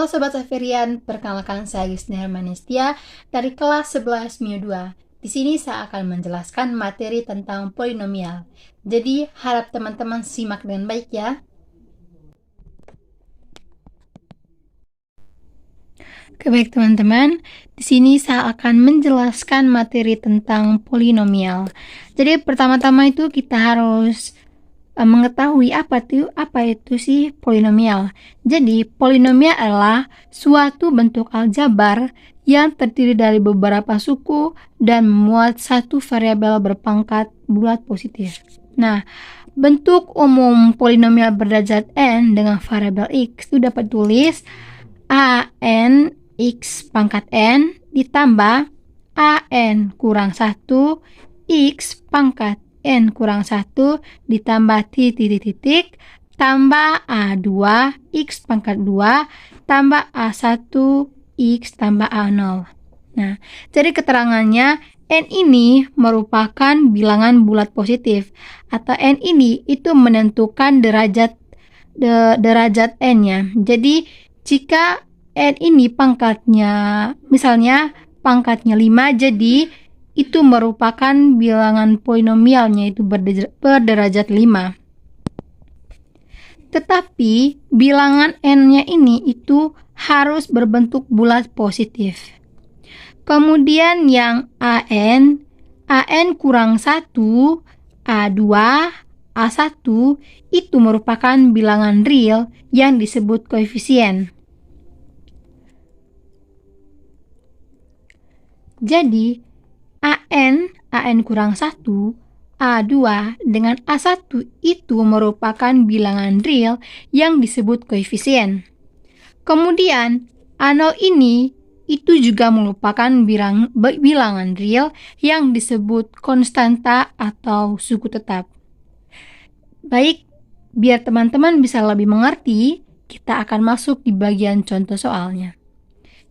Halo Sobat Saverian, perkenalkan saya Gisni Hermanistia dari kelas 11 MIU 2. Di sini saya akan menjelaskan materi tentang polinomial. Jadi harap teman-teman simak dengan baik ya. Oke, baik teman-teman, di sini saya akan menjelaskan materi tentang polinomial. Jadi pertama-tama itu kita harus mengetahui apa itu sih polinomial. Jadi polinomial adalah suatu bentuk aljabar yang terdiri dari beberapa suku dan memuat satu variabel berpangkat bulat positif. Nah, bentuk umum polinomial berderajat n dengan variabel x itu dapat tulis an x pangkat n ditambah an kurang 1 x pangkat n kurang 1 ditambah titik tambah A2 X pangkat 2 tambah A1 X tambah A0. Nah, jadi keterangannya N ini merupakan bilangan bulat positif atau N ini itu menentukan derajat N-nya. Jadi jika N ini pangkatnya misalnya pangkatnya 5, jadi itu merupakan bilangan polinomialnya itu berderajat 5. Tetapi bilangan n-nya ini itu harus berbentuk bulat positif. Kemudian yang an kurang 1, a2, a1 itu merupakan bilangan real yang disebut koefisien. Jadi an kurang 1, A2 dengan A1 itu merupakan bilangan real yang disebut koefisien. Kemudian A0 ini itu juga merupakan bilangan real yang disebut konstanta atau suku tetap. Baik, biar teman-teman bisa lebih mengerti, kita akan masuk di bagian contoh soalnya.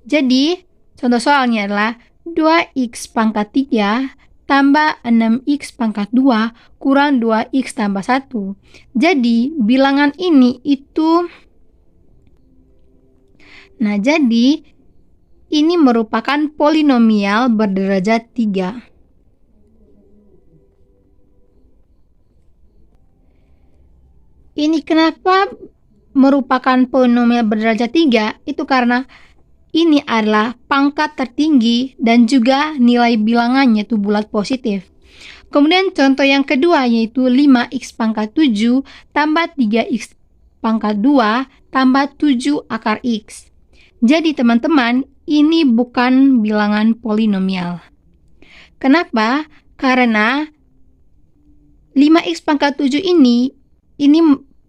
Jadi, contoh soalnya adalah 2x pangkat 3 tambah 6x pangkat 2 kurang 2x tambah 1. Jadi, bilangan ini itu ini merupakan polinomial berderajat 3. Ini kenapa merupakan polinomial berderajat 3? Itu karena ini adalah pangkat tertinggi dan juga nilai bilangannya itu bulat positif. Kemudian contoh yang kedua yaitu 5x pangkat 7 tambah 3x pangkat 2 tambah 7 akar x. Jadi teman-teman, ini bukan bilangan polinomial. Kenapa? Karena 5x pangkat 7 ini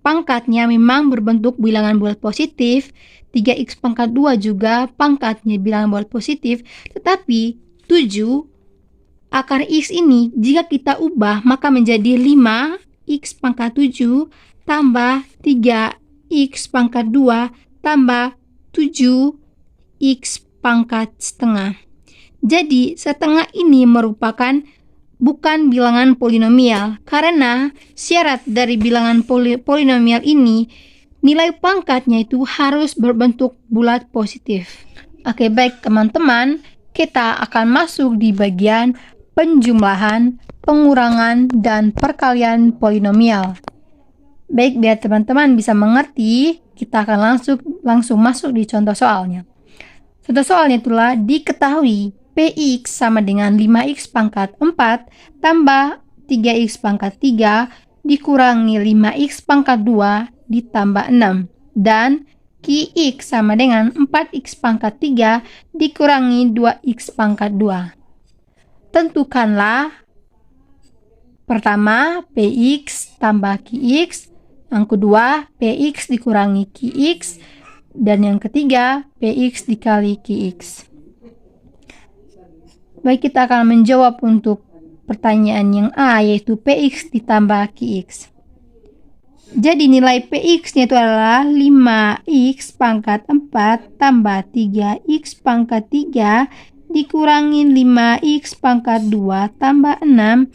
pangkatnya memang berbentuk bilangan bulat positif, 3x pangkat 2 juga pangkatnya bilangan bulat positif, tetapi 7 akar x ini jika kita ubah maka menjadi 5x pangkat 7 tambah 3x pangkat 2 tambah 7x pangkat setengah. Jadi setengah ini merupakan bukan bilangan polinomial karena syarat dari bilangan polinomial ini nilai pangkatnya itu harus berbentuk bulat positif. Oke, baik teman-teman, kita akan masuk di bagian penjumlahan, pengurangan, dan perkalian polinomial. Baik, biar teman-teman bisa mengerti, kita akan langsung masuk di contoh soalnya. Contoh soalnya itulah diketahui Px sama dengan 5x pangkat 4 tambah 3x pangkat 3 dikurangi 5x pangkat 2 ditambah 6 dan Qx sama dengan 4x pangkat 3 dikurangi 2x pangkat 2. Tentukanlah pertama Px tambah Qx, yang kedua Px dikurangi Qx, dan yang ketiga Px dikali Qx. Baik, kita akan menjawab untuk pertanyaan yang A yaitu Px ditambah Qx. Jadi nilai Px-nya itu adalah 5x pangkat 4 tambah 3x pangkat 3 dikurangi 5x pangkat 2 tambah 6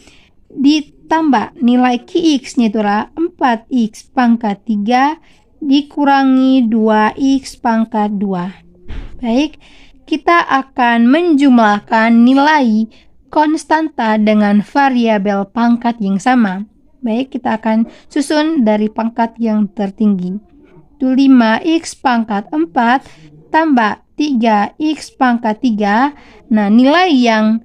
ditambah nilai Qx-nya itu adalah 4x pangkat 3 dikurangi 2x pangkat 2. Baik, kita akan menjumlahkan nilai konstanta dengan variabel pangkat yang sama. Baik, kita akan susun dari pangkat yang tertinggi. Itu 5x pangkat 4 tambah 3x pangkat 3. Nah, nilai yang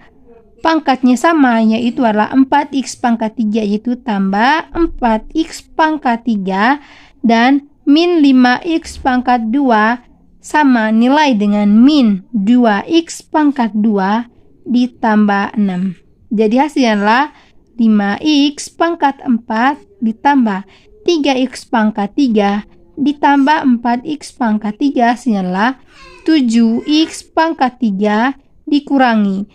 pangkatnya sama yaitu adalah 4x pangkat 3, yaitu tambah 4x pangkat 3 dan min 5x pangkat 2 sama nilai dengan min 2x pangkat 2 ditambah 6. Jadi hasilnya adalah 5x pangkat 4 ditambah 3x pangkat 3 ditambah 4x pangkat 3 hasilnya adalah 7x pangkat 3 dikurangi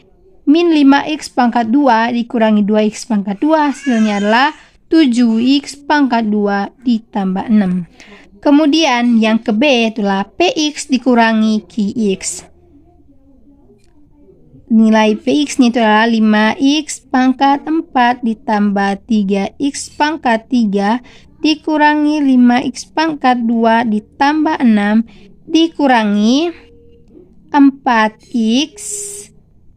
min 5x pangkat 2 dikurangi 2x pangkat 2 hasilnya adalah 7x pangkat 2 ditambah 6. Kemudian yang ke B itulah px dikurangi qx. Nilai px-nya itu adalah 5x pangkat 4 ditambah 3x pangkat 3 dikurangi 5x pangkat 2 ditambah 6 dikurangi 4x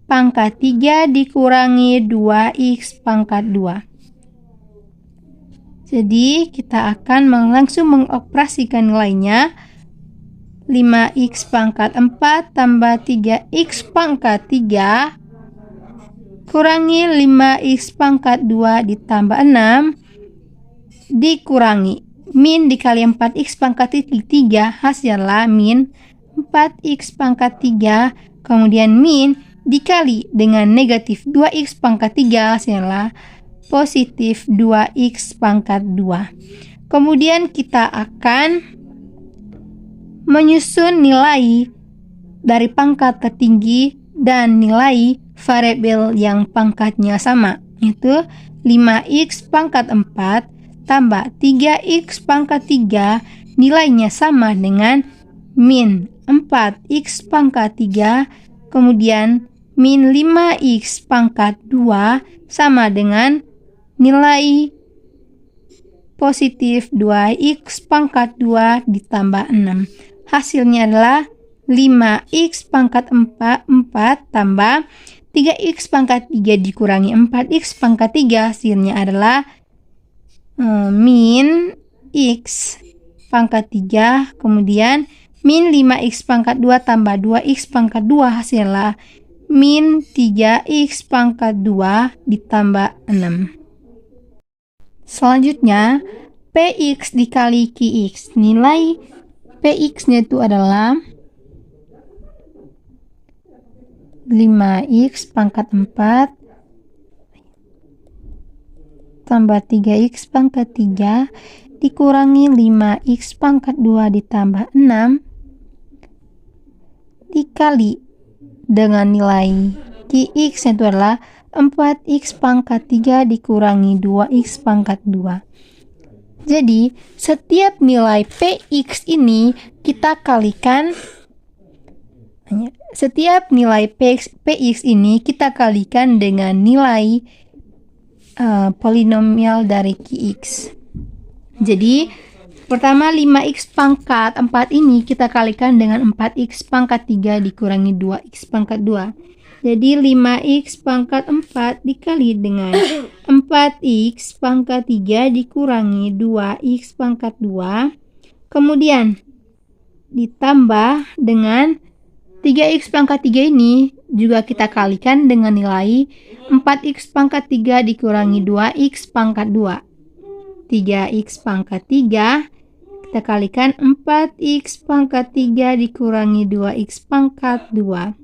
pangkat 3 dikurangi 2x pangkat 2. Jadi kita akan langsung mengoperasikan nilainya. 5x pangkat 4 tambah 3x pangkat 3 kurangi 5x pangkat 2 ditambah 6 dikurangi min dikali 4x pangkat 3 hasilnya min 4x pangkat 3, kemudian min dikali dengan negatif 2x pangkat 3 hasilnya positif 2x pangkat 2. Kemudian kita akan menyusun nilai dari pangkat tertinggi dan nilai variabel yang pangkatnya sama, yaitu 5x pangkat 4 tambah 3x pangkat 3 nilainya sama dengan min 4x pangkat 3, kemudian min 5x pangkat 2 sama dengan nilai positif 2x pangkat 2 ditambah 6. Hasilnya adalah 5x pangkat 4 tambah 3x pangkat 3 dikurangi 4x pangkat 3 hasilnya adalah min x pangkat 3, kemudian min 5x pangkat 2 tambah 2x pangkat 2 hasilnya min 3x pangkat 2 ditambah 6. Selanjutnya px dikali qx. Nilai px-nya itu adalah 5x pangkat 4 tambah 3x pangkat 3 dikurangi 5x pangkat 2 ditambah 6 dikali dengan nilai qx itu adalah 4x pangkat 3 dikurangi 2x pangkat 2. Jadi setiap nilai px ini kita kalikan, setiap nilai px ini kita kalikan dengan nilai polinomial dari qx. Jadi pertama 5x pangkat 4 ini kita kalikan dengan 4x pangkat 3 dikurangi 2x pangkat 2. Jadi 5x pangkat 4 dikali dengan 4x pangkat 3 dikurangi 2x pangkat 2. Kemudian ditambah dengan 3x pangkat 3 ini juga kita kalikan dengan nilai 4x pangkat 3 dikurangi 2x pangkat 2. 3x pangkat 3 kita kalikan 4x pangkat 3 dikurangi 2x pangkat 2.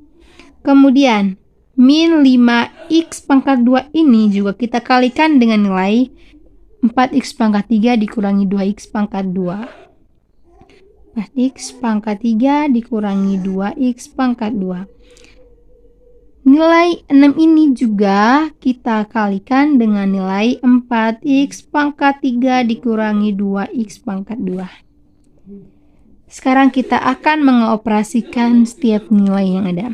Kemudian min 5x pangkat 2 ini juga kita kalikan dengan nilai 4x pangkat 3 dikurangi 2x pangkat 2. 4x pangkat 3 dikurangi 2x pangkat 2. Nilai 6 ini juga kita kalikan dengan nilai 4x pangkat 3 dikurangi 2x pangkat 2. Sekarang kita akan mengoperasikan setiap nilai yang ada.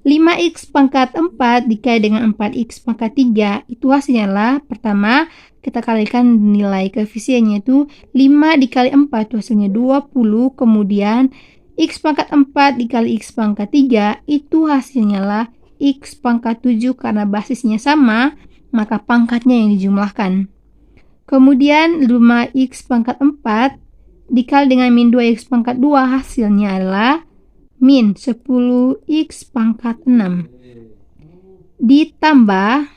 5x pangkat 4 dikali dengan 4x pangkat 3, itu hasilnya adalah, pertama, kita kalikan nilai koefisiennya itu 5 dikali 4, itu hasilnya 20, kemudian x pangkat 4 dikali x pangkat 3, itu hasilnya adalah x pangkat 7, karena basisnya sama, maka pangkatnya yang dijumlahkan. Kemudian 5x pangkat 4 dikali dengan min 2x pangkat 2, hasilnya adalah min 10x pangkat 6. Ditambah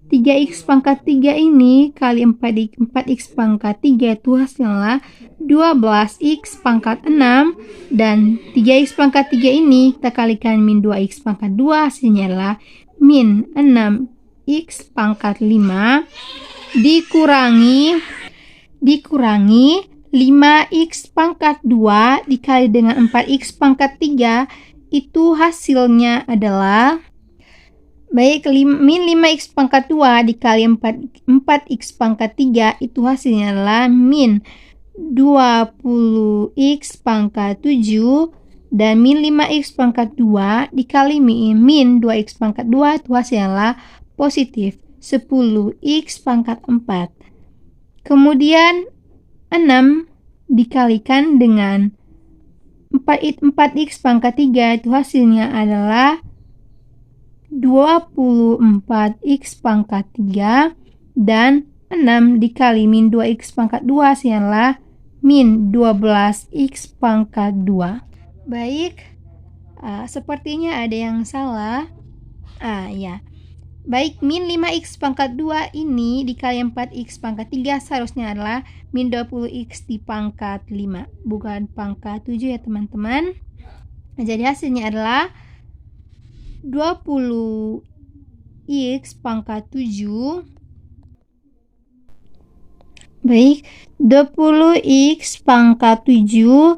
3x pangkat 3 ini kali 4x pangkat 3, itu hasilnya 12x pangkat 6. Dan 3x pangkat 3 ini kita kalikan min 2x pangkat 2, hasilnya adalah min 6x pangkat 5 dikurangi 5x pangkat 2 dikali dengan 4x pangkat 3, itu hasilnya adalah min 5x pangkat 2 dikali 4x pangkat 3, itu hasilnya adalah min 20x pangkat 7, dan min 5x pangkat 2 dikali min 2x pangkat 2, itu hasilnya adalah positif 10x pangkat 4. Kemudian 6 dikalikan dengan 4x pangkat 3, itu hasilnya adalah 24x pangkat 3, dan 6 dikali min 2x pangkat 2, hasilnya adalah min 12x pangkat 2. Baik, sepertinya ada yang salah. Ya. Baik, min 5x pangkat 2 ini dikali 4x pangkat 3 seharusnya adalah min 20x di pangkat 5, bukan pangkat 7 ya teman-teman. Jadi hasilnya adalah 20x pangkat 7. Baik, 20x pangkat 7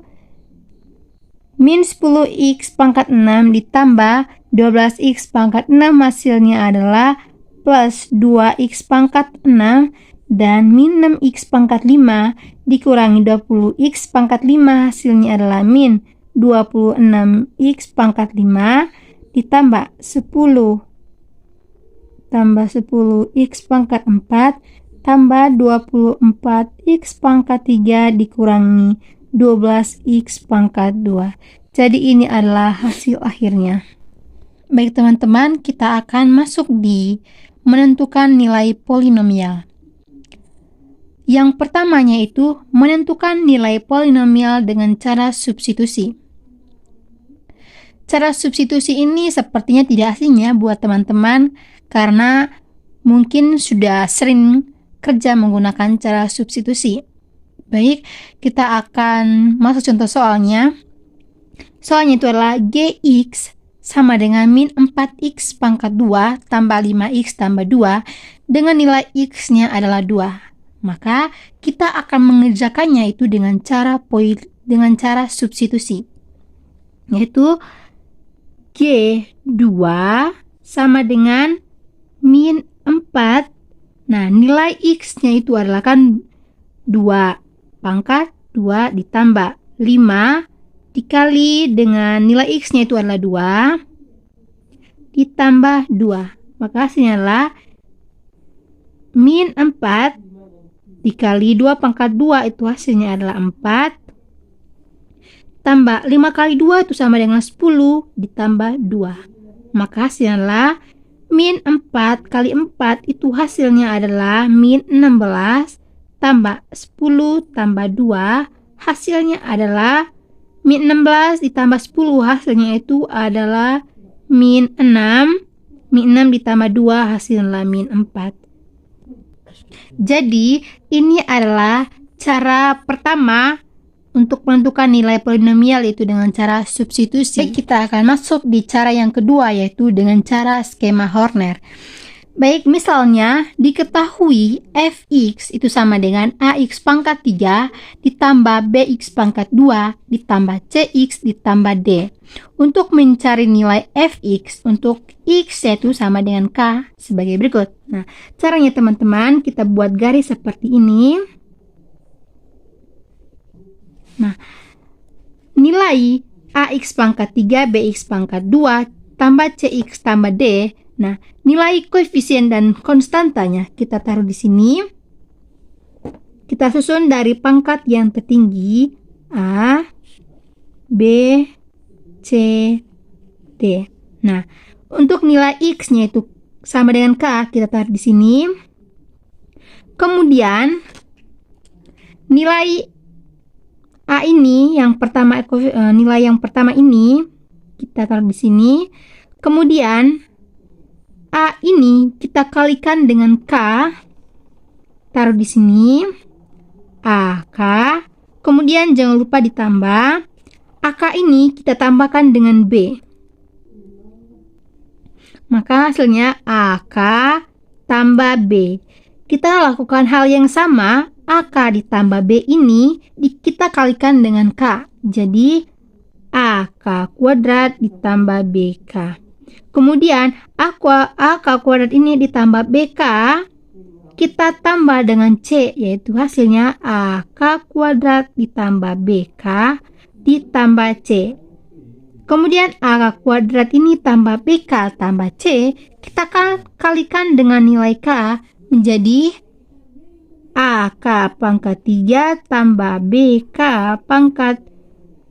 min 10x pangkat 6 ditambah 12x pangkat 6, hasilnya adalah plus 2x pangkat 6, dan min 6x pangkat 5 dikurangi 20x pangkat 5, hasilnya adalah min 26x pangkat 5 ditambah 10 tambah 10x pangkat 4 tambah 24x pangkat 3 dikurangi 12x pangkat 2. Jadi ini adalah hasil akhirnya. Baik teman-teman, kita akan masuk di menentukan nilai polinomial. Yang pertamanya itu menentukan nilai polinomial dengan cara substitusi. Cara substitusi ini sepertinya tidak asing ya buat teman-teman, karena mungkin sudah sering kerja menggunakan cara substitusi. Baik, kita akan masuk contoh soalnya. Soalnya itu adalah gx sama dengan min 4x pangkat 2 tambah 5x tambah 2 dengan nilai x-nya adalah 2. Maka kita akan mengerjakannya itu dengan cara substitusi. Yaitu G2 sama dengan min 4. Nah, nilai x-nya itu adalah kan 2 pangkat 2 ditambah 5 dikali dengan nilai x-nya itu adalah 2 ditambah 2. Maka hasilnya adalah min 4 dikali 2 pangkat 2, itu hasilnya adalah 4 tambah 5 kali 2 itu sama dengan 10 ditambah 2. Maka hasilnya adalah min 4 kali 4, itu hasilnya adalah min 16 tambah 10 tambah 2, hasilnya adalah min 16 ditambah 10, hasilnya itu adalah min 6. Min 6 ditambah 2, hasilnya min 4. Jadi, ini adalah cara pertama untuk menentukan nilai polinomial, yaitu dengan cara substitusi. Kita akan masuk di cara yang kedua, yaitu dengan cara skema Horner. Baik, misalnya diketahui fx itu sama dengan ax pangkat 3 ditambah bx pangkat 2 ditambah cx ditambah d. Untuk mencari nilai fx untuk x yaitu sama dengan k sebagai berikut. Nah, caranya teman-teman, kita buat garis seperti ini. Nah, nilai ax pangkat 3, bx pangkat 2, tambah CX tambah D. Nah, nilai koefisien dan konstantanya kita taruh di sini. Kita susun dari pangkat yang tertinggi A, B, C, D. Nah, untuk nilai X-nya itu sama dengan K, kita taruh di sini. Kemudian, nilai A ini, nilai yang pertama ini, kita taruh di sini. Kemudian, A ini kita kalikan dengan K, taruh di sini. AK, kemudian jangan lupa ditambah. AK ini kita tambahkan dengan B. Maka hasilnya AK tambah B. Kita lakukan hal yang sama, AK ditambah B ini kita kalikan dengan K. Jadi AK kuadrat ditambah BK. Kemudian AK kuadrat ini ditambah BK, kita tambah dengan C, yaitu hasilnya AK kuadrat ditambah BK ditambah C. Kemudian AK kuadrat ini tambah BK tambah C, kita kalikan dengan nilai K menjadi AK pangkat 3 tambah BK pangkat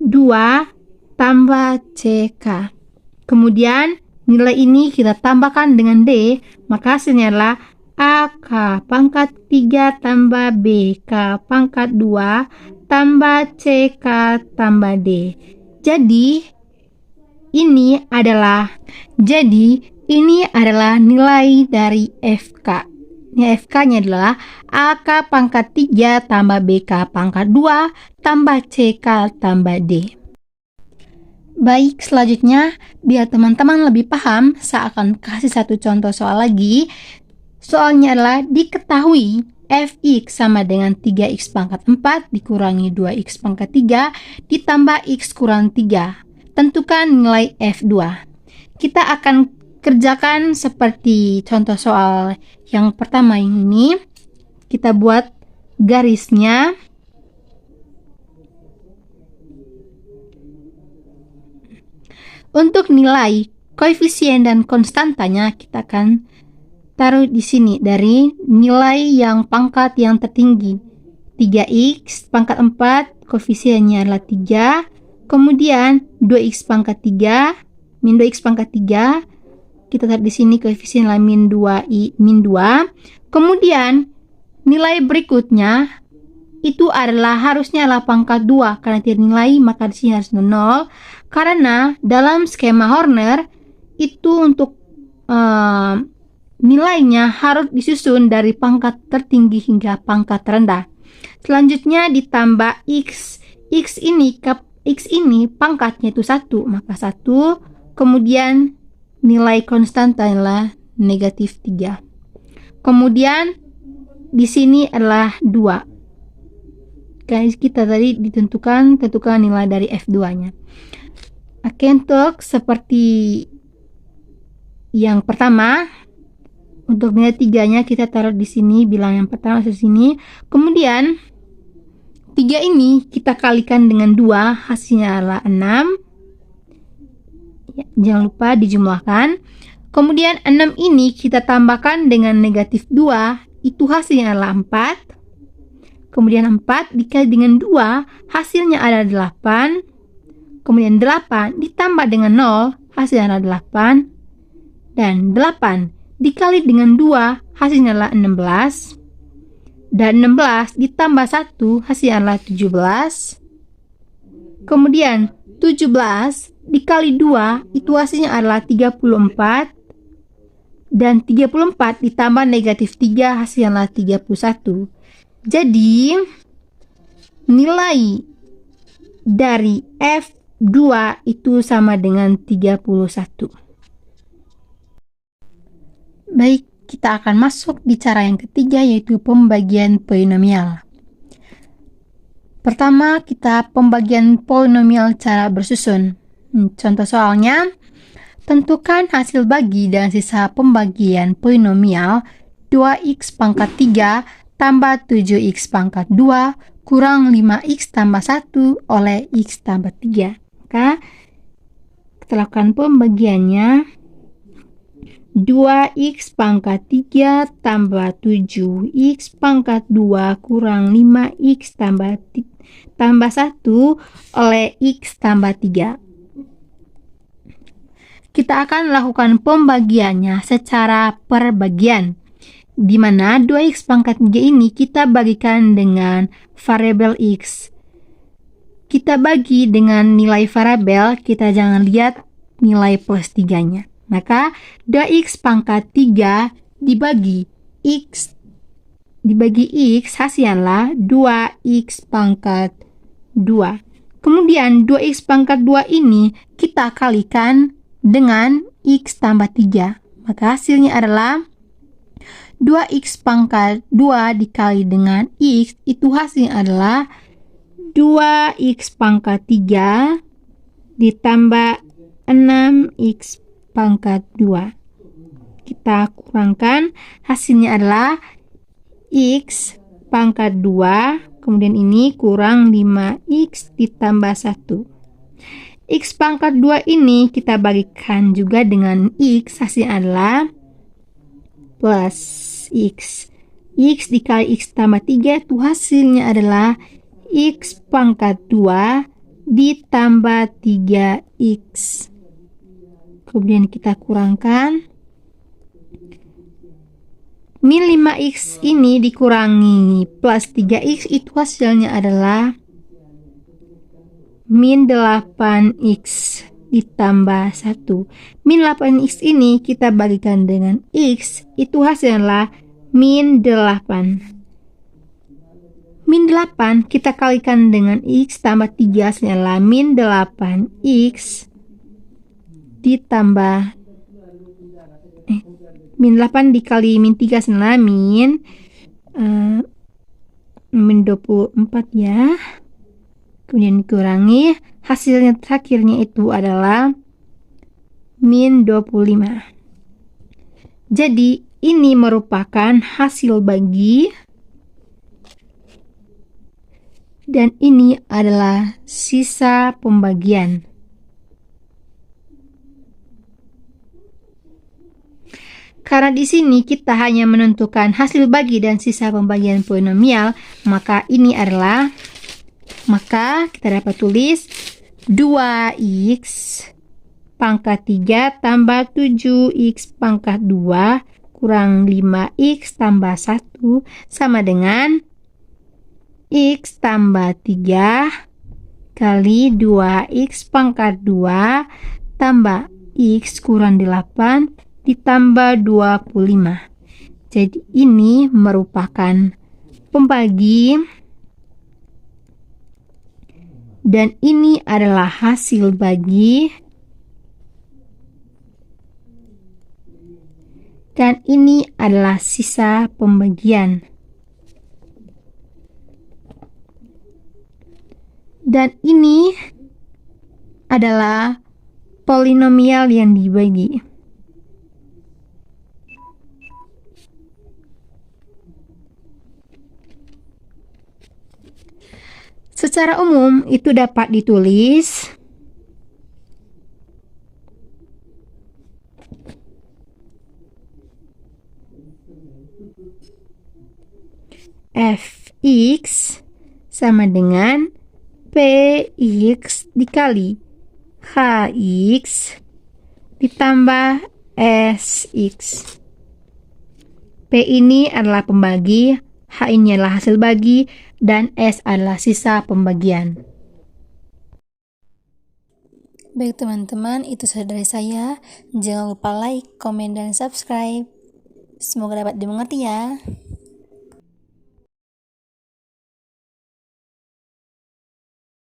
2 tambah CK. Kemudian nilai ini kita tambahkan dengan D, maka hasilnya adalah AK pangkat 3 tambah BK pangkat 2 tambah CK tambah D. Jadi ini adalah nilai dari FK. Ini FK-nya adalah AK pangkat 3 tambah BK pangkat 2 tambah CK tambah D. Baik, selanjutnya biar teman-teman lebih paham, saya akan kasih satu contoh soal lagi. Soalnya adalah diketahui Fx sama dengan 3x pangkat 4 dikurangi 2x pangkat 3 ditambah x kurang 3. Tentukan nilai F2. Kita akan kerjakan seperti contoh soal yang pertama ini. Kita buat garisnya. Untuk nilai koefisien dan konstantanya kita akan taruh di sini dari nilai yang pangkat yang tertinggi. 3x pangkat 4, koefisiennya adalah 3. Kemudian 2x pangkat 3, min 2x pangkat 3. Kita taruh di sini koefisien adalah min 2. Kemudian nilai berikutnya itu harusnya adalah pangkat 2. Karena tidak nilai, maka di sini harus 0. Karena dalam skema Horner itu untuk nilainya harus disusun dari pangkat tertinggi hingga pangkat terendah. Selanjutnya ditambah X. X ini pangkatnya itu 1, maka 1. Kemudian nilai konstanta adalah negatif 3. Kemudian di sini adalah 2. Guys, kita tadi tentukan nilai dari F2-nya. Oke, untuk seperti yang pertama, untuk nilai 3-nya kita taruh di sini, bilang yang pertama di sini. Kemudian 3 ini kita kalikan dengan 2, hasilnya adalah 6. Ya, jangan lupa dijumlahkan. Kemudian 6 ini kita tambahkan dengan negatif 2, itu hasilnya adalah 4. Kemudian 4 dikali dengan 2, hasilnya adalah 8. Kemudian 8 ditambah dengan 0, hasilnya adalah 8. Dan 8 dikali dengan 2, hasilnya adalah 16. Dan 16 ditambah 1, hasilnya adalah 17. Kemudian 17 dikali 2, itu hasilnya adalah 34. Dan 34 ditambah negatif 3, hasilnya adalah 31. Jadi, nilai dari F2 itu sama dengan 31. Baik, kita akan masuk di cara yang ketiga, yaitu pembagian polinomial. Pertama, kita pembagian polinomial cara bersusun. Contoh soalnya, tentukan hasil bagi dan sisa pembagian polinomial 2x pangkat 3 tambah 7x pangkat 2 kurang 5x tambah 1 oleh x tambah 3. Maka, kita lakukan pembagiannya. 2x pangkat 3 tambah 7x pangkat 2 kurang 5x tambah 1 oleh x tambah 3. Kita akan lakukan pembagiannya secara perbagian, di mana 2x pangkat 3 ini kita bagikan dengan variabel x. Kita bagi dengan nilai variabel, kita jangan lihat nilai plus 3-nya. Maka 2x pangkat 3 dibagi x hasilnya 2x pangkat 2. Kemudian 2x pangkat 2 ini kita kalikan dengan x tambah 3. Maka hasilnya adalah 2x pangkat 2 dikali dengan x, itu hasilnya adalah 2x pangkat 3 ditambah 6x pangkat 2. Kita kurangkan, hasilnya adalah x pangkat 2, kemudian ini kurang 5x ditambah 1. X pangkat 2 ini kita bagikan juga dengan x, hasilnya adalah plus x. X dikali x tambah 3 itu hasilnya adalah x pangkat 2 ditambah 3x. Kemudian kita kurangkan. Min 5x ini dikurangi plus 3x, itu hasilnya adalah min 8x ditambah 1. Min 8x ini kita bagikan dengan x, itu hasilnya adalah min 8. Min 8 kita kalikan dengan x tambah 3, hasilnya adalah min 8x ditambah min 8 dikali min 3 hasilnya min 24 ya. Kemudian dikurangi, hasilnya terakhirnya itu adalah min 25. Jadi ini merupakan hasil bagi dan ini adalah sisa pembagian. Karena di sini kita hanya menentukan hasil bagi dan sisa pembagian polinomial, maka kita dapat tulis 2x pangkat 3 tambah 7x pangkat 2 kurang 5x tambah 1 sama dengan x tambah 3 kali 2x pangkat 2 tambah x kurang 8 ditambah 25. Jadi ini merupakan pembagi dan ini adalah hasil bagi dan ini adalah sisa pembagian. Dan ini adalah polinomial yang dibagi. Secara umum itu dapat ditulis fx sama dengan px dikali hx ditambah sx. P ini adalah pembagi, H ini adalah hasil bagi, dan S adalah sisa pembagian. Baik teman-teman, itu saja dari saya. Jangan lupa like, komen, dan subscribe. Semoga dapat dimengerti ya.